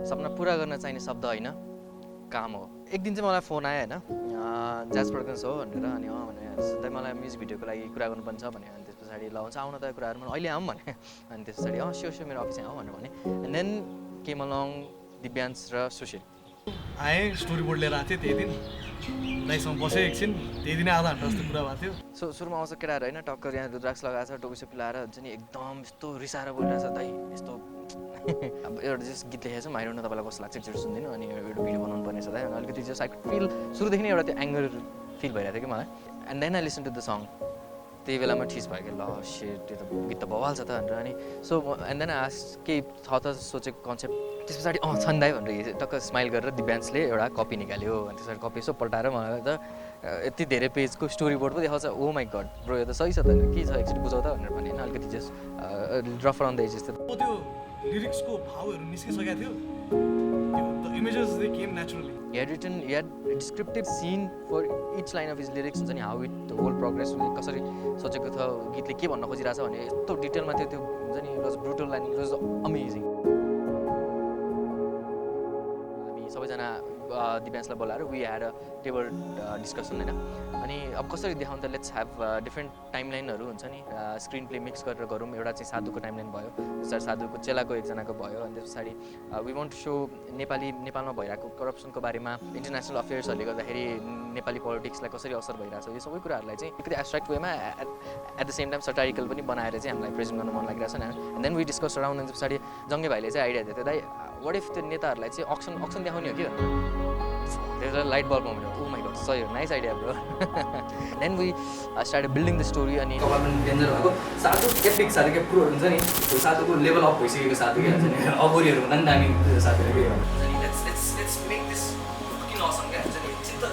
सपना पूरा गर्न चाहिने शब्द होइन काम हो एक दिन चाहिँ मलाई फोन आयो हैन ज्याज प्रोडक्सन्स हो भनेर अनि भने सधैँ मलाई म्युजिक भिडियोको लागि कुरा गर्नुपर्छ भने अनि त्यस पछाडि ल हुन्छ आउन त कुराहरू मैले अहिले आऊँ भने अनि त्यस पछाडि स्योर मेरो अफिस आऊ भनेर भने and then came along Divyansh र सुशील आएँ स्टोरी बोर्ड लिएर आएको थिएँ त्यही दिन दाइसँग बसेँ एकछिन त्यही दिन आधा घन्टा जस्तो कुरा भएको थियो सुरुमा आउँछ केटाहरू होइन टक्कर यहाँ रुद्राक्ष लगाएको छ टोपी सोपी लगाएर हुन्छ नि एकदम यस्तो रिसाएर बोलिरहेछ दाइ यस्तो अब एउटा जस्ट गीत लेखेको छ माइरोन तपाईँलाई कस्तो लाग्छ एकचोटि सुनिदिनु अनि एउटा भिडियो बनाउनु पर्ने छ दाइ अनि अलिकति जस्ट आई फिल सुरुदेखि नै एउटा त्यो एङ्गर फिल भइरहेको थियो कि मलाई and then I listen to the song त्यही बेलामा ठिस भयो कि ल सेट त्यो त गीत त बवाल छ त भनेर अनि सो एन्ड देन आस केही छ त सोचेको कन्सेप्ट त्यस पछाडि छन् दाइ भनेर टक्क स्माइल गरेर दिव्यांशले एउटा कपी निकाल्यो अनि त्यसरी कपी यसो पल्टाएर मलाई त यति धेरै पेजको स्टोरी बोर्ड पो देखाउँछ ओ माई गड ब्रो यो त सही छ त के छ एकचोटि बुझाउ त भनेर भने होइन अलिकति just rough around the edges त्यो लिरिक्सको भावहरू निस्किसकेको थियो the images they came naturally. He had a descriptive scene for each line of his lyrics हुन्छ नि how it the whole progress कसरी सोचेको थियो गीतले के भन्न खोजिरहेछ भने यस्तो डिटेलमा थियो त्यो हुन्छ नि it was brutal and it was amazing हामी सबैजना दिव्यांशलाई बोलाएर we had a table discussion होइन अनि अब कसरी देखाउनु त लेट्स ह्याभ डिफ्रेन्ट टाइमलाइनहरू हुन्छ नि स्क्रिन प्ले मिक्स गरेर गरौँ एउटा चाहिँ साधुको टाइमलाइन भयो त्यसरी साधुको चेलाको एकजनाको भयो अनि त्यस पछाडि वी वान्ट टु सो नेपालमा भइरहेको करप्सनको बारेमा इन्टरनेसनल अफेयर्सहरूले गर्दाखेरि नेपाली पोलिटिक्सलाई कसरी असर भइरहेछ यो सबै कुराहरूलाई चाहिँ अलिकति एब्स्ट्र्याक्ट वेमा at the same time satirical पनि बनाएर चाहिँ हामीलाई प्रेजेन्ट गर्न मन लागिरहेछ नि and then we discuss around अनि पछाडि जङ्गे भाइले चाहिँ आइडिया दिएको थियो दाइ वाट इफ त्यो नेताहरूलाई चाहिँ अक्सन देखाउने हो कि there's a light bulb moment oh my god so nice idea bro then we started building the story अनि कपालमा डेन्जर भएको साधु एपिक साधु के प्रो हुन्छ नि त्यो साधुको लेभल अप भइसकेको साधु के हुन्छ नि अगोरीहरू भन्दा नि दामी साधुले के हुन्छ नि let's make this fucking awesome के हुन्छ नि चिन्त ओ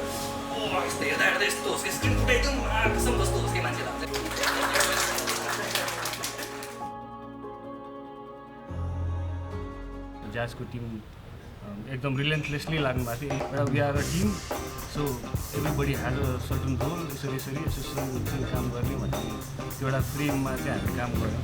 यस्तो हेर्दा यस्तो होस् कि स्क्रिन फुटेज एकदम कसम कस्तो होस् कि मान्छे लाग्छ ज्याजको टिम एकदम रिलेन्टलेसली लाग्नु भएको थियो एउटा we are a team so everybody has a certain role यसरी काम गर्ने भन्ने त्यो एउटा फ्रेममा चाहिँ हामी काम गऱ्यौँ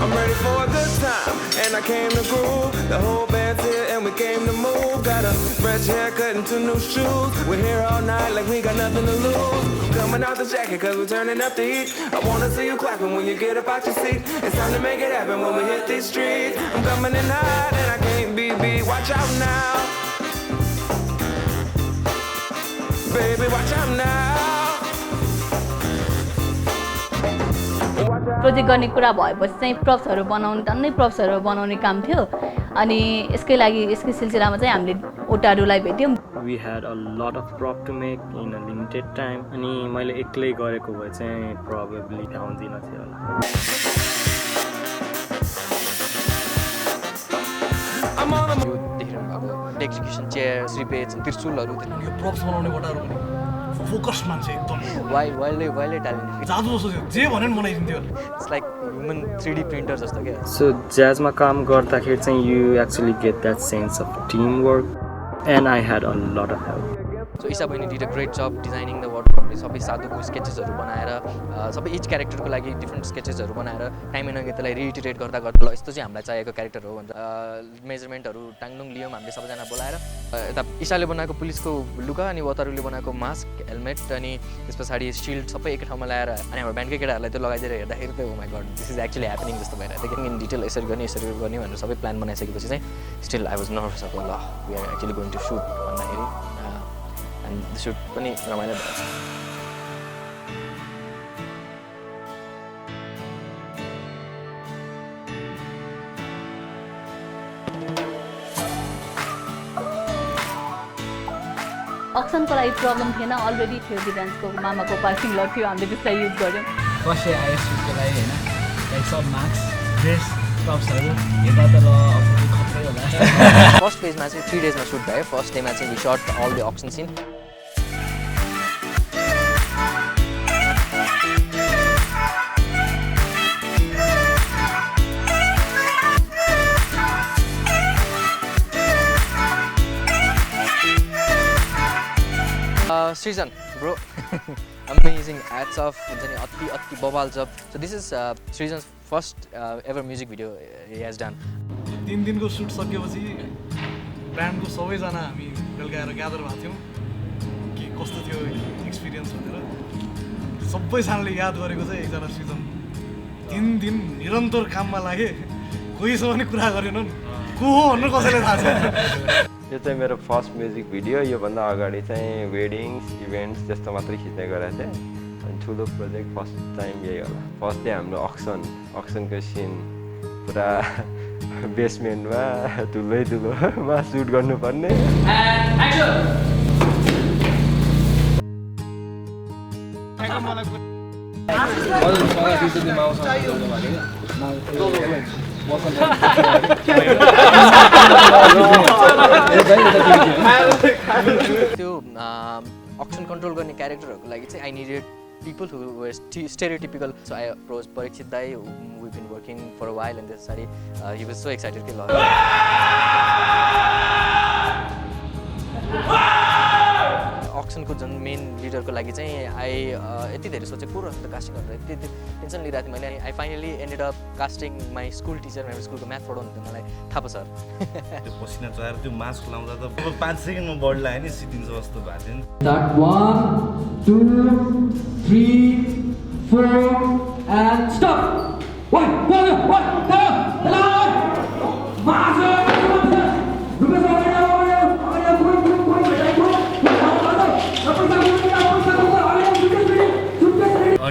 I'm ready for a good time, and I came to groove. The whole band's here, and we came to move. Got a fresh haircut and 2 new shoes. We're here all night like we got nothing to lose. Coming out the jacket, cause we're turning up the heat. I wanna see you clapping when you get up out your seat. It's time to make it happen when we hit these streets. I'm coming in hot, and I can't be beat. Watch out now. Baby, watch out now. Project गर्ने कुरा भएपछि चाहिँ प्रप्सहरू बनाउने टन्नै प्रप्सहरू बनाउने काम थियो अनि यसकै लागि यसकै सिलसिलामा चाहिँ हामीले ओटारुलाई भेट्यौँ We had a lot of prop to make in a limited time अनि मैले एक्लै गरेको भए चाहिँ probably आउँदिन थियो होला देखिरहनु भएको एक्जिक्युसन चेयर स्रिपेज त्रिशुलहरू यो प्रप्स बनाउने वटाहरू पनि फोकस मान्छे एकदम वाइल्डै ट्यालेन्ट जादु जस्तो थियो जे भन्यो नि बनाइदिन्थ्यो it's like human 3D printer जस्तो क्या So जाजमा काम गर्दाखेरि चाहिँ you actually get that sense of teamwork and I had a lot of help. So Isha bhai did a great job designing the watercolor. सबै साधुको स्केचेसहरू बनाएर सबै इच क्यारेक्टरको लागि different स्केचेसहरू बनाएर टाइम एन्ड अगेन त्यसलाई रिइटरेट गर्दा ल यस्तो चाहिँ हामीलाई चाहिएको क्यारेक्टर हो भनेर मेजरमेन्टहरू टाङडुङ लियौँ हामीले सबैजना बोलाएर यता इशाले बनाएको पुलिसको लुगा अनि वतारुले बनाएको मास्क हेलमेट अनि त्यस पछाडि सिल्ड सबै एकै ठाउँमा ल्याएर अनि हाम्रो ब्यान्डकै केटाहरूलाई त्यो लगाइदिएर हेर्दाखेरि त oh my god this is actually happening जस्तो भइरहेको थियो इन डिटेल यसरी गर्ने भनेर सबै प्लान बनाइसकेपछि चाहिँ स्टिल आई वाज नर्भस अब ल we are actually going to shoot भन्दाखेरि एन्ड द सुट पनि रमाइलो भएको छ अक्सनको लागि प्रब्लम थिएन अलरेडी थियो दिव्यांशको मामाको पार्किङ लट थियो हामीले त्यसलाई युज गऱ्यौँ फर्स्ट डे आयो सुटको लागि होइन लाइक सब मार्क्स ड्रेस टप्सहरू हेर्दा त अब खत्रै होला फर्स्ट पेजमा चाहिँ 3 डेजमा सुट भयो फर्स्ट डेमा चाहिँ we shot all the action scene Srijan, bro. Amazing hats off. Atti bobal job. So this is Srijan's first ever music video he has done. 3 दिनको सुट सकेपछि ब्यान्डको सबैजना हामी बेलुका आएर ग्यादर भएको थियौँ कि कस्तो थियो एक्सपिरियन्स भनेर सबैजनाले याद गरेको चाहिँ एकजना सृजन 3 दिन निरन्तर काममा लागे कोहीसँग पनि कुरा गरेनन् को हो भन्नु कसैले थाहा छैन यो चाहिँ मेरो फर्स्ट म्युजिक भिडियो योभन्दा अगाडि चाहिँ वेडिङ्स इभेन्ट्स त्यस्तो मात्रै खिच्ने गरेको थिएँ अनि ठुलो प्रोजेक्ट फर्स्ट टाइम यही होला फर्स्ट डे हाम्रो अक्सनको सिन पुरा बेसमेन्टमा ठुलोमा सुट गर्नुपर्ने त्यो अक्सन कन्ट्रोल गर्ने क्यारेक्टरहरूको लागि चाहिँ I needed people who were stereotypical. So I approached Parikshit Dai, we've been working for a while, and this sorry, he was so excited. अक्सनको जुन मेन लिडरको लागि चाहिँ आई यति धेरै सोचेको र कास्टिङ गरेर यति टेन्सन लिइरहेको थिएँ मैले I finally ended up casting my school teacher मेरो स्कुलको म्याथ पढाउनु मलाई थाहा छ सर त्यो पसिना चलाएर त्यो मास्क लाउँदा त 5 सेकेन्डमा बडी लाग्यो नि सिद्धिन्छ जस्तो भएको थियो नि That 1 2 3 4 and stop. One,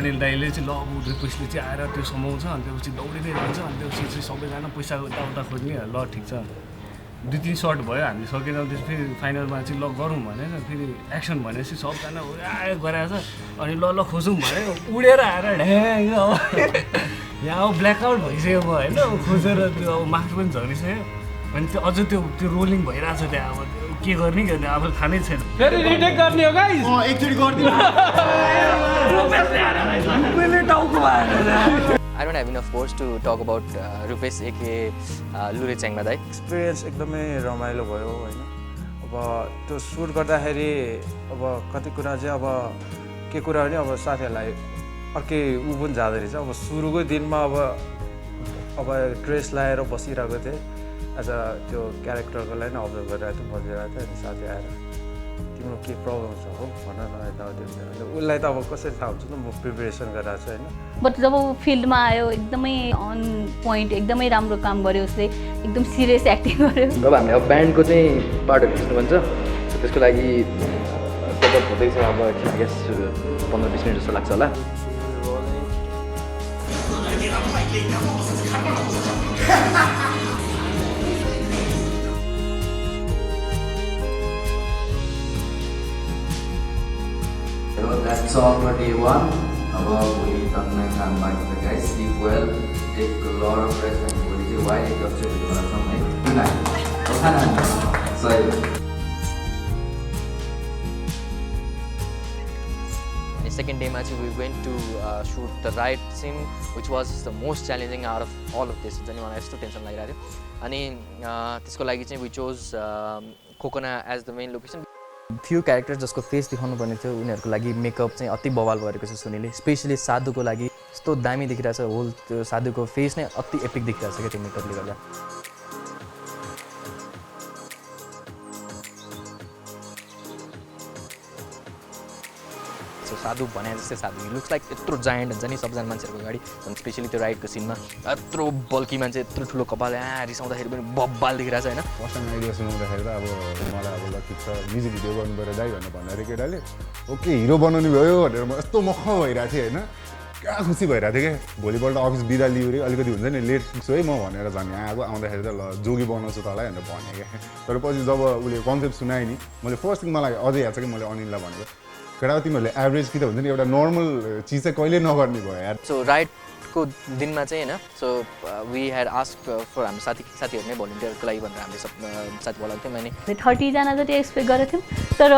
Anil दाइले चाहिँ ल रिक्वेस्टले चाहिँ आएर त्यो समाउँछ अनि त्यसपछि दौडिँदै जान्छ अनि त्यसपछि चाहिँ सबैजना पैसा उता खोज्ने ल ठिक छ 2-3 सर्ट भयो हामी सकेर त्यसपछि फेरि फाइनलमा चाहिँ ल गरौँ भनेर फेरि एक्सन भनेपछि सबजना गराएको छ अनि ल खोजौँ भने उडेर आएर ढ्याङ अब यहाँ अब ब्ल्याकआउट भइसक्यो म होइन खोजेर त्यो अब मार्क्स पनि झरिसक्यो अनि त्यो अझ त्यो रोलिङ भइरहेको छ त्यहाँ अब के गर्ने अब थाहा नै छैन फेरि रिटेक गर्ने हो गाइस एकचोटि गर्दिनु I don't have enough words to talk about Rupesh aka Lure Changma Dai. Experience एकदमै रमाइलो भयो होइन अब त्यो सुट गर्दाखेरि अब कति कुरा चाहिँ अब के कुरा भने अब साथीहरूलाई अर्कै ऊ पनि जाँदो रहेछ अब सुरुकै दिनमा अब ड्रेस लगाएर बसिरहेको थिएँ आज त्यो क्यारेक्टरको लागि नै अब्जर्भ गरिरहेको थिएँ बजिरहेको थिएँ अनि साथी आएर तिम्रो के प्रब्लम छ हो भन न यताउति उसलाई त अब कसरी थाहा हुन्छ नि म प्रिपेरेसन गरिरहेको छु होइन बट जब फिल्डमा आयो एकदमै अन पोइन्ट एकदमै राम्रो काम गर्यो उसले एकदम सिरियस एक्टिङ गर्यो अब हामीले अब ब्यान्डको चाहिँ पार्टहरू खिच्नु भन्छ त्यसको लागि सेटअप हुँदैछ अब गेस 15-20 मिनट जस्तो लाग्छ होला That's all for day 1. About we done come back to the guys. Sleep well. Take a lot of rest and what is it? Why take up to the something? Good night. Sorry. The second day match we went to shoot the riot scene, which was the most challenging out of all of this. Jani मलाई यस्तो tension लागिरहेको थियो अनि त्यसको लागि चाहिँ we chose Kokona as the main location. Few character जसको face देखाउनु पर्ने थियो उनीहरूको लागि मेकअप चाहिँ अति बवाल गरेको छ सुनीले स्पेसली साधुको लागि यस्तो दामी देखिरहेछ होल त्यो साधुको फेस नै अति एपिक देखिरहेछ क्या त्यो मेकअपले गर्दा साधु भने जस्तै साधु लुक्स लाइक यत्रो जायन्ट हुन्छ नि सबजना मान्छेहरूको अगाडि अनि स्पेसली त्यो राइडको सिनमा यत्रो बल्की मान्छे यत्रो ठुलो कपाल रिसाउँदाखेरि पनि बब्बाल देखिरहेछ होइन फर्स्ट टाइम आइडिया सुनाउँदाखेरि त अब मलाई अब ल ठिक छ म्युजिक भिडियो गर्नु पऱ्यो दाइ भनेर केटाले ओके हिरो बनाउनु भयो भनेर म यस्तो मख भइरहेको थिएँ होइन क्या खुसी भइरहेको थिएँ क्या भोलिपल्ट अफिस बिदा लियो अरे अलिकति हुन्छ नि लेट पुग्छु है म भनेर झन् यहाँ आउँदाखेरि त ल जोगी बनाउँछु तँलाई भनेर भने क्या तर पछि जब उसले कन्सेप्ट सुनाएँ नि मैले फर्स्ट थिङ मलाई अझै याद छ कि मैले अनिललाई भनेको केटा तिमीहरूले एभरेज कि त हुन्छ नि एउटा नर्मल चिज चाहिँ कहिले नगर्ने भयो यार सो राइडको दिनमा चाहिँ होइन so we had ask for हाम्रो साथीहरू नै भोलिन्टियरको लागि भनेर हामीले सब साथी बोलाएको थियौँ मैले 30 जना जति एक्सपेक्ट गरेको थियौँ तर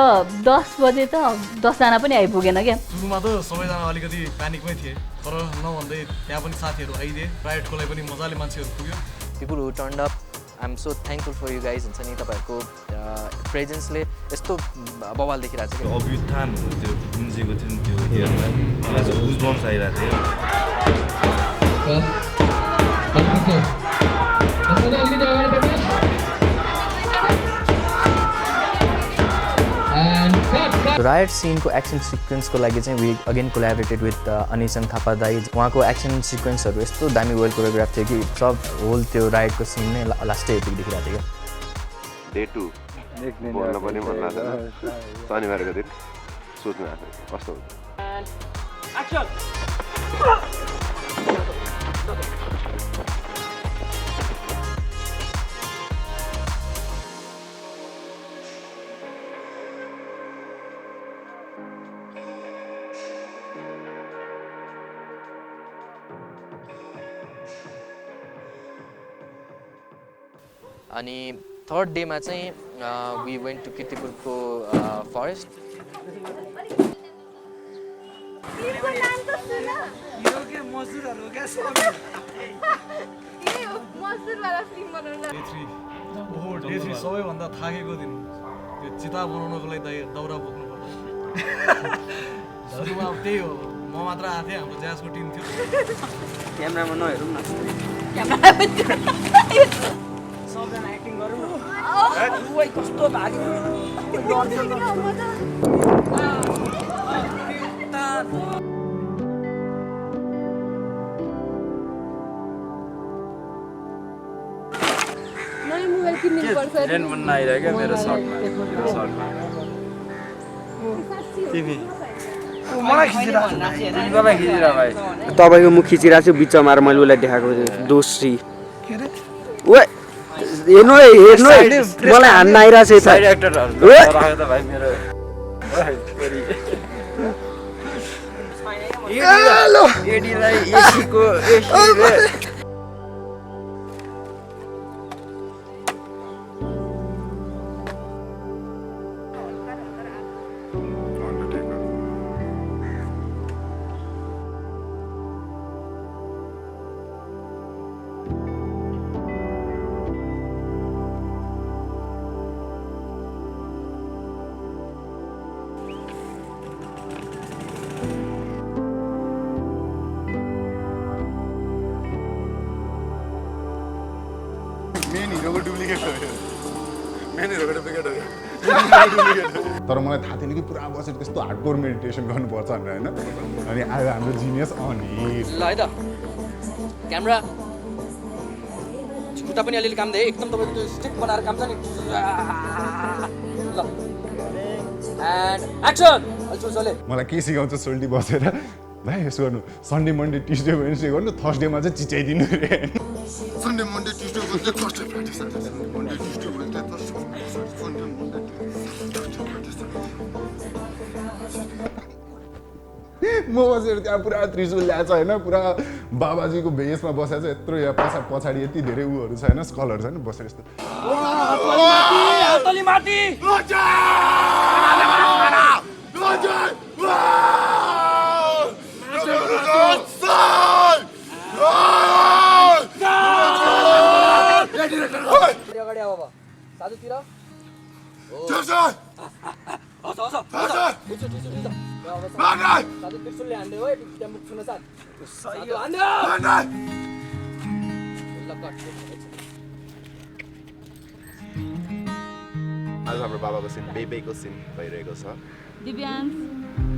10 बजे त 10 जना पनि आइपुगेन क्या सुरुमा त सबैजना अलिकति प्यानिकमै थिए तर नभन्दै त्यहाँ पनि साथीहरू आइदिए राइडको लागि पनि मजाले मान्छेहरू पुग्यो people who turned up am so thankful for you guys हुन्छ नि तपाईँहरूको प्रेजेन्सले यस्तो बवाल देखिरहेको छ कि अभ्युत्थान त्यो गुन्जेको थियो नि त्यो हेर्नलाई मलाई चाहिँ गुजबम्स आइरहेको थियो राइट सिनको एक्सन सिक्वेन्सको लागि चाहिँ we again collaborated with Anishan Thapa दाई उहाँको एक्सन सिक्वेन्सहरू यस्तो दामी वेल कोरियोग्राफ थियो कि सब होल त्यो राइडको सिन नै लास्टै एपिक देखिरहेको थियो क्या डे 2 बोल्न पनि मन लाग्छ शनिबारको दिन सोच्नु आएको कस्तो हुन्छ अनि थर्ड डेमा चाहिँ वी वेन्ट टु किर्तिपुरको फरेस्ट डे 3 सबैभन्दा थाकेको दिन त्यो चिता बनाउनको लागि दाउरा बोक्नु पर्छ सुरुमा त्यही हो म मात्र आएको थिएँ हाम्रो ज्याजको टिम थियो क्यामेरामा नहेरौँ न सबजना एक्टिङ गरौँ न कस्तो भाग्यो मन आइरहेको क्या मेरो सर्टमा तपाईँको मुख खिचिरहेको छु बिचमा आएर मैले उसलाई देखाएको दोस्री हेर्नु मलाई हान्न आइरहेको छ तर मलाई थाहा थिएन कि पुरा बसेर त्यस्तो हार्डकोर मेडिटेसन गर्नुपर्छ भनेर होइन अनि आयो हाम्रो जिनियस अनिल ल है त क्यामेरा खुट्टा पनि अलिअलि काम दिए एकदम तपाईँको त्यो स्टिक बनाएर काम छ नि ल एन्ड एक्सन मलाई के सिकाउँछ सोल्टी बसेर भाइ यसो गर्नु सन्डे मन्डे ट्युसडे वेडनेसडे गर्नु थर्सडेमा चाहिँ चिच्याइदिनु रे Sunday Monday Tuesday Wednesday Thursday Friday Sunday Monday Tuesday Wednesday Thursday Sunday Monday म बसेर त्यहाँ पुरा त्रिशुल ल्याएको छ होइन पुरा बाबाजीको भेषमा बसेको छ यत्रो यहाँ पछाडि यति धेरै उहरू छ होइन स्कलहरू छ होइन बसेर यस्तो आज हाम्रो बाबाको सिन बेबेको सिन भइरहेको छ दिव्यांश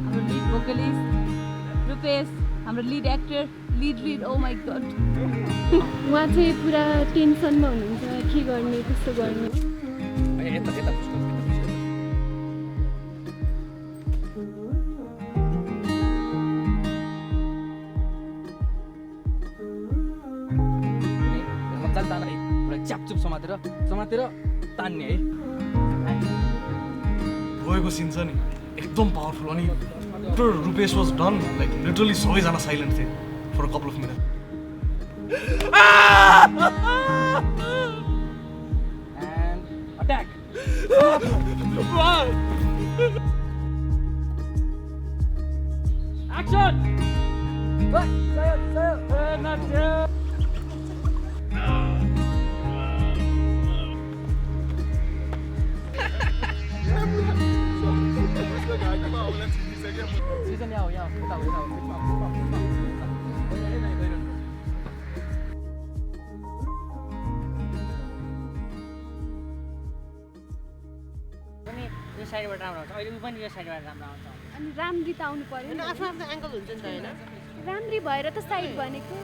हाम्रो लिड भोकलिस्ट रुपेश हाम्रो lead actor lead oh my god उहाँ चाहिँ पुरा टेन्सनमा हुनुहुन्छ के गर्ने कस्तो गर्ने च्यापचुप समातेर तान्ने है गएको सिन छ नि एकदम पावरफुल अनि after Rupesh was done like literally सबैजना साइलेन्ट थिए for a couple of minute and attack action यो साइडबाट राम्रो आउँछ अहिले पनि यो साइडबाट राम्रो आउँछ अनि राम्री त आउनु पर्यो नि आफ्नो आफ्नो एङ्गल हुन्छ नि त हैन राम्री भएर त साइड भनेको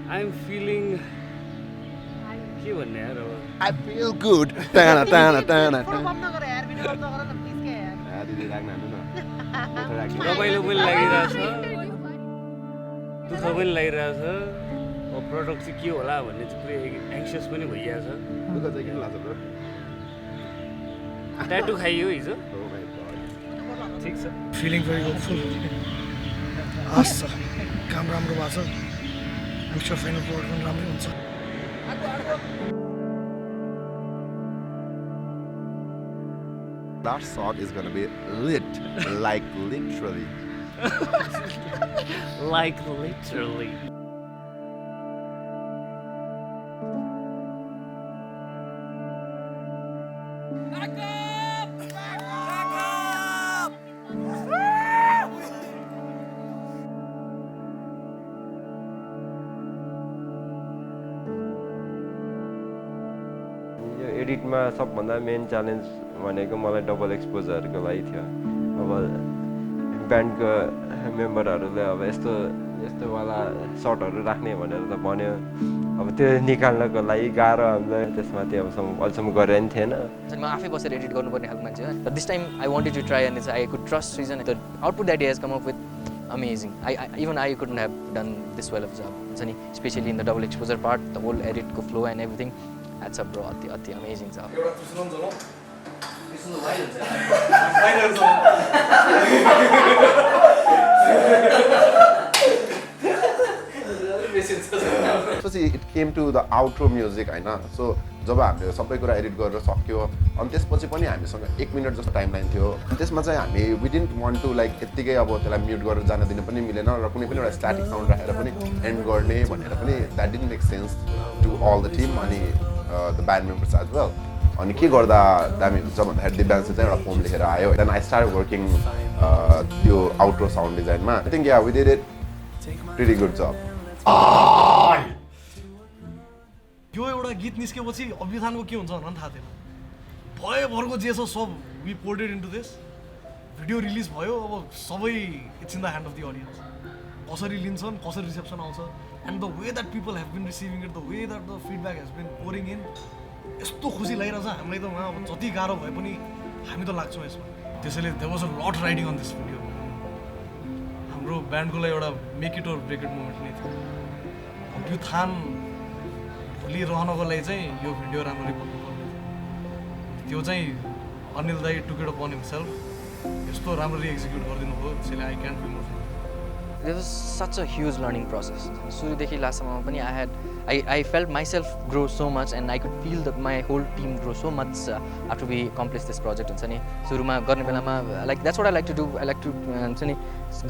आई एम फिलिङ के भन्ने यार अब I feel good. टाना टाना टाना बन्द गर यार भिडियो बन्द गर न प्लिज के यार दिदी राख्न हाल्नु न रमाइलो पनि लागिरहेछ दुःख पनि लागिरहेछ अब प्रडक्ट चाहिँ के होला भन्ने चाहिँ पुरै एङ्सियस पनि भइरहेछ दुःख चाहिँ किन लाग्छ ब्रो ट्याटु खाइयो हिजो ठिक छ फिलिङ भेरी होपफुल आश छ काम राम्रो भएको छ आइम स्योर फाइनल प्रोडक्ट पनि राम्रै हुन्छ That shot is gonna be lit, like literally. Like literally. एडिटमा सबभन्दा मेन च्यालेन्ज भनेको मलाई डबल एक्सपोजरको लागि थियो अब ब्यान्डको मेम्बरहरूले अब यस्तो यस्तोवाला सर्टहरू राख्ने भनेर त भन्यो अब त्यो निकाल्नको लागि गाह्रो हामीलाई त्यसमाथि अब अहिलेसम्म गरेर नि थिएन म आफै बसेर एडिट गर्नुपर्ने खालको मान्छे हो this time I wanted to try and I could trust Srijan the output that he has come up with amazing even I couldn't have done this well off जब हुन्छ नि specially in the double exposure part the whole एडिटको flow and everything that's a bro अति amazing छ त्यसपछि it came to the outro music होइन so जब हामीले सबै कुरा एडिट गरेर सक्यो अनि त्यसपछि पनि हामीसँग 1 मिनट जस्तो टाइम लाइन थियो त्यसमा चाहिँ हामी we didn't want to like यत्तिकै अब त्यसलाई म्युट गरेर जान दिन पनि मिलेन र कुनै पनि एउटा स्ट्याटिक साउन्ड राखेर पनि एन्ड गर्ने भनेर पनि that didn't make sense to all the team अनि the band members as well अनि के गर्दा दामी हुन्छ भन्दाखेरि दिव्यांशले चाहिँ एउटा पोम लेखेर आयो देन आई स्टार्ट वर्किङ त्यो आउट्रो साउन्ड डिजाइनमा I think yeah we did it pretty good जब यो एउटा गीत निस्केपछि अभ्युत्थानको के हुन्छ भन्ने थाहा थिएन भयोभरको जे छ सब we ported into this video release भयो अब सबै it's in the hand of the audience कसरी लिन्छन् कसरी रिसेप्सन आउँछ and the way that people have been receiving it the way that the feedback has been pouring in यस्तो खुसी लागिरहेछ हामीलाई त अब जति गाह्रो भए पनि हामी त लाग्छौँ यसमा त्यसैले there was a lot riding on this video हाम्रो ब्यान्डको लागि एउटा make it or break it moment नै थियो अभ्युत्थान भोलि रहनको लागि चाहिँ यो भिडियो राम्ररी बन्नुपर्ने थियो त्यो चाहिँ अनिल दाई टुक इट अपन हिमसेल्फ यस्तो राम्ररी एक्जिक्युट गरिदिनु भयो त्यसैले I can't be more It was such a huge learning process. सुरुदेखि लास्टसम्म पनि I felt myself grow so much and I could feel that my whole team grow so much after we accomplished this project हुन्छ नि सुरुमा गर्ने बेलामा like that's what I like to do. I like to हुन्छ नि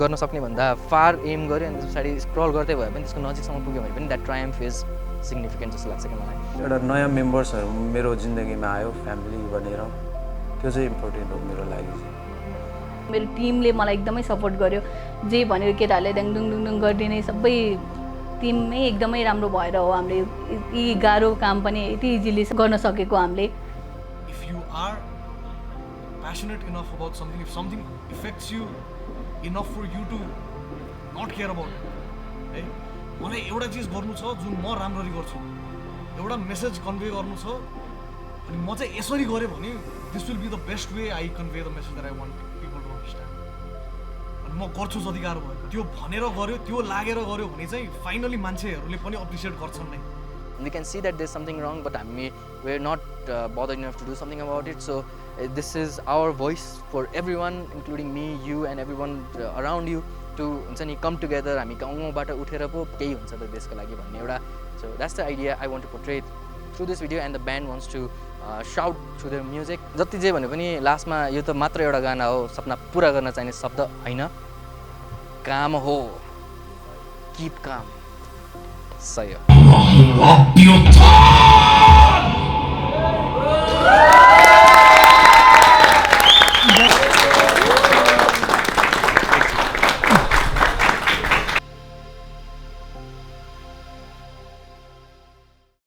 गर्न सक्ने भन्दा फार एम गऱ्यो अनि पछाडि स्क्रल गर्दै भयो भने त्यसको नजिकसम्म पुग्यो भने पनि द्याट ट्रायम्फ इज सिग्निफिकेन्ट जस्तो लाग्छ कि मलाई एउटा नयाँ मेम्बर्सहरू मेरो जिन्दगीमा आयो फ्यामिली भनेर त्यो चाहिँ इम्पोर्टेन्ट हो मेरो लागि चाहिँ मेरो टिमले मलाई एकदमै सपोर्ट गर्यो जे भनेर केटाहरूले ड्याङडुङ गरिदिने सबै टिममै एकदमै राम्रो भएर हो हामीले यी गाह्रो काम पनि यति इजिली गर्न सकेको हामीले if you are passionate enough about something if something affects you enough for you to not care about है मलाई एउटा चिज गर्नु छ जुन म राम्ररी गर्छु एउटा मेसेज कन्भे गर्नु छ अनि म चाहिँ यसरी गरेँ भने this will be the best way I convey the message that I want म गर्छु जति गाह्रो भयो त्यो भनेर गर्यो त्यो लागेर गर्यो भने चाहिँ फाइनली मान्छेहरूले पनि अप्रिसिएट गर्छन् नै we can see that there's something wrong but we're not bothered enough to do something about it so this is our voice for everyone including me you and everyone around you to हुन्छ नि come together हामी गाउँबाट उठेर पो केही हुन्छ त देशको लागि भन्ने एउटा so that's the idea I want to portray through this video and the band wants to shout through their music जति जे भने पनि लास्टमा यो त मात्र एउटा गाना हो सपना पुरा गर्न चाहिने शब्द हैन काम हो कीप काम सही हो